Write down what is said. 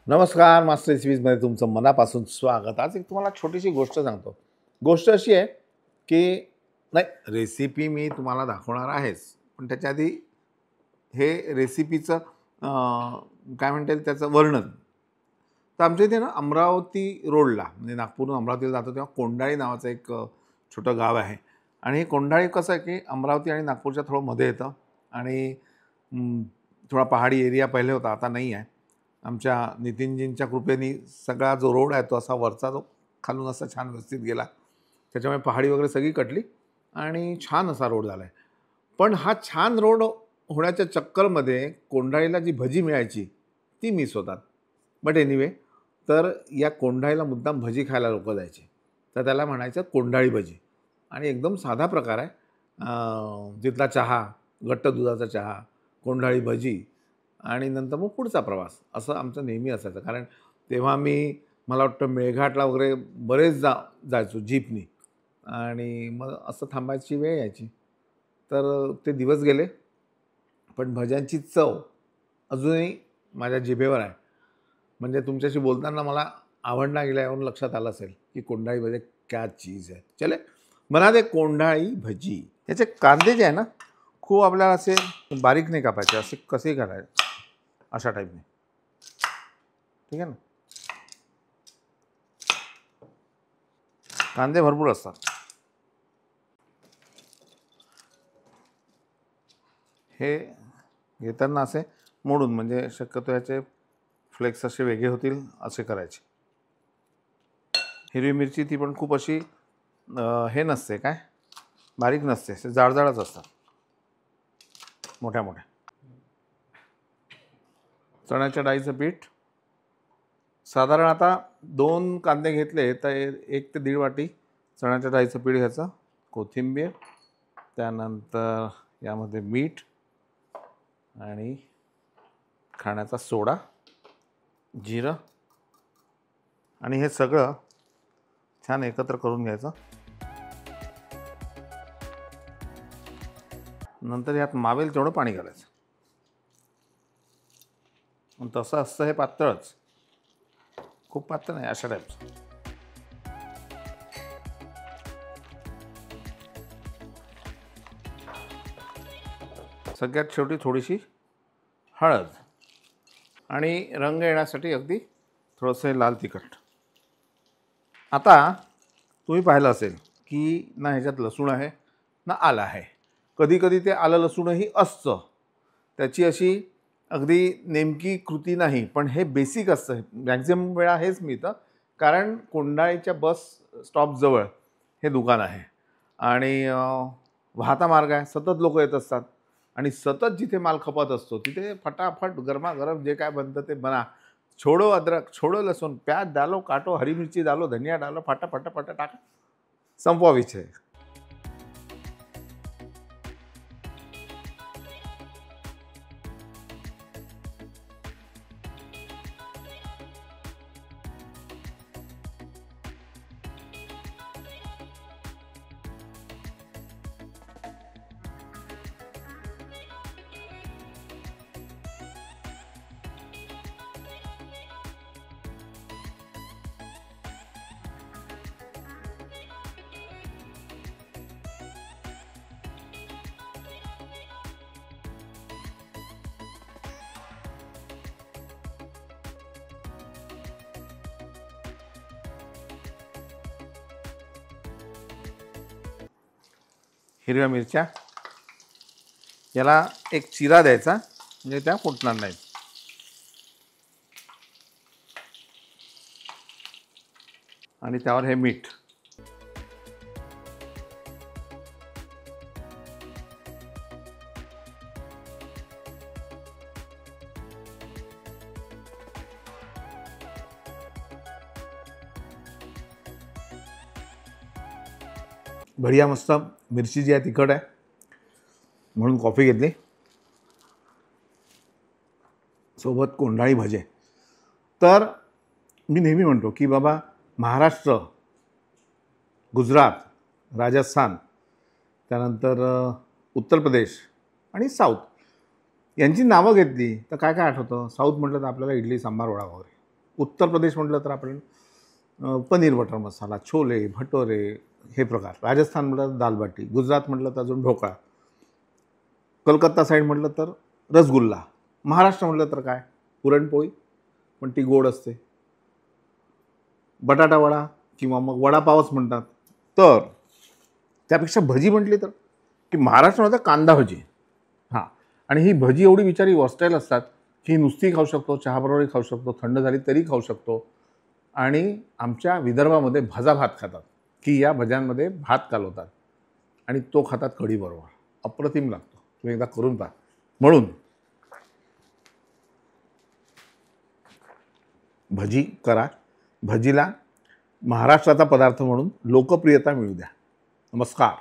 नमस्कार मास्टर रेसिपीजमध्ये तुमचं मनापासून स्वागत. आज एक तुम्हाला छोटीशी गोष्ट सांगतो. गोष्ट अशी आहे की नाही रेसिपी मी तुम्हाला दाखवणार आहेच, पण त्याच्या आधी हे रेसिपीचं काय म्हणता येईल त्याचं वर्णन. तर आमच्या इथे ना अमरावती रोडला म्हणजे नागपूरहून अमरावतीला जातो तेव्हा कोंडाळी नावाचं एक छोटं गाव आहे. आणि हे कोंडाळी कसं आहे की अमरावती आणि नागपूरच्या थोडं मध्ये येतं आणि थोडा पहाडी एरिया पहिले होता, आता नाही आहे. आमच्या नितीनजींच्या कृपेने सगळा जो रोड आहे तो असा वरचा जो खालून असा छान व्यवस्थित गेला, त्याच्यामुळे पहाडी वगैरे सगळी कटली आणि छान असा रोड झाला आहे. पण हा छान रोड होण्याच्या चक्करमध्ये कोंडाळीला जी भजी मिळायची ती मिस होतात. बट एनिवे, तर या कोंडाळीला मुद्दाम भजी खायला लोक जायचे, तर त्याला म्हणायचं कोंडाळी भजी. आणि एकदम साधा प्रकार आहे. तिथला चहा, घट्ट दुधाचा चहा, कोंडाळी भजी आणि नंतर मग पुढचा प्रवास, असं आमचं नेहमी असायचं. कारण तेव्हा मला वाटतं मेळघाटला वगैरे बरेच जायचो जीपनी आणि मग असं थांबायची वेळ यायची. तर ते दिवस गेले, पण भज्यांची चव अजूनही माझ्या जिभेवर आहे. म्हणजे तुमच्याशी बोलताना मला आवडला गेल्यावरून लक्षात आलं असेल की कोंडाळी भजी क्या चीज आहे. चले बना दे कोंडाळी भजी. याचे कांदे जे आहे ना खूप आपल्याला असे बारीक नाही कापायचे, असे कसे घालायचे अशा टाईपने, ठीक आहे ना. कांदे भरपूर असतात. हे घेताना असे मोडून, म्हणजे शक्यतो याचे फ्लेक्स असे वेगळे होतील असे करायचे. हिरवी मिरची ती पण खूप अशी हे नसते, काय बारीक नसते, असे जाडजाडच असतात, मोठ्या मोठ्या. चण्याच्या डाळीचं पीठ साधारण आता 2 कांदे घेतले तर 1 ते 1.5 वाटी चण्याच्या डाळीचं पीठ घ्यायचं. कोथिंबीर, त्यानंतर यामध्ये मीठ आणि खाण्याचा सोडा, जिरं आणि हे सगळं छान एकत्र करून घ्यायचं. नंतर यात मावेल तेवढं पाणी घालायचं. तसं असतं हे पातळच, खूप पातळ नाही, अशा टाईपचं. सगळ्यात शेवटी थोडीशी हळद आणि रंग येण्यासाठी अगदी थोडंसं लाल तिखट. आता तुम्ही पाहिलं असेल की ना ह्याच्यात लसूण आहे ना आलं आहे. कधी कधी ते आलं लसूणही असतं, त्याची अशी अगदी नेमकी कृती नाही, पण हे बेसिक असतं. मॅक्झिमम वेळा हेच मिळतं, कारण कोंडाळीच्या बस स्टॉपजवळ हे दुकान आहे आणि वाहता मार्ग आहे, सतत लोक येत असतात आणि सतत जिथे माल खपत असतो तिथे फटाफट गरमागरम जे काय बनतं ते बना. छोड़ो अदरक, छोड़ो लसूण, प्याज डालो, काटो, हरी मिर्ची डालो, धनिया डालो, फटाफट टाका, संपवा विषय. हिरव्या मिरच्या याला एक चिरा द्यायचा, म्हणजे त्या फुटणार नाहीत. आणि त्यावर हे मीठ. बढिया मस्त मिरची जी आहे तिखट आहे म्हणून कॉफी घेतली, सोबत कोंडाळी भजे. तर मी नेहमी म्हणतो की बाबा महाराष्ट्र, गुजरात, राजस्थान, त्यानंतर उत्तर प्रदेश आणि साऊथ यांची नावं घेतली तर काय काय आठवतं. साऊथ म्हटलं तर आपल्याला इडली सांबार वडा वगैरे, उत्तर प्रदेश म्हटलं तर आपण पनीर बटर मसाला, छोले, भटोरे हे प्रकार. राजस्थान म्हटलं तर दालबाटी, गुजरात म्हटलं तर अजून ढोकळा, कलकत्ता साईड म्हटलं तर रसगुल्ला, महाराष्ट्र म्हटलं तर काय पुरणपोळी, पण ती गोड असते, बटाटा वडा किंवा मग वडापावच म्हणतात. तर त्यापेक्षा भजी म्हटली तर की महाराष्ट्रामध्ये कांदा भजी. हां, आणि ही भजी एवढी बिचारी वर्स्टाईल असतात की ही नुसती खाऊ शकतो, चहाबरोबरही खाऊ शकतो, थंड झाली तरी खाऊ शकतो. आणि आमच्या विदर्भामध्ये भजा भात खातात की या भज्यांमध्ये भात कालवतात आणि तो खातात कढीबरोबर. अप्रतिम लागतो, तुम्ही एकदा करून पहा. म्हणून भजी करा, भजीला महाराष्ट्राचा पदार्थ म्हणून लोकप्रियता मिळू द्या. नमस्कार.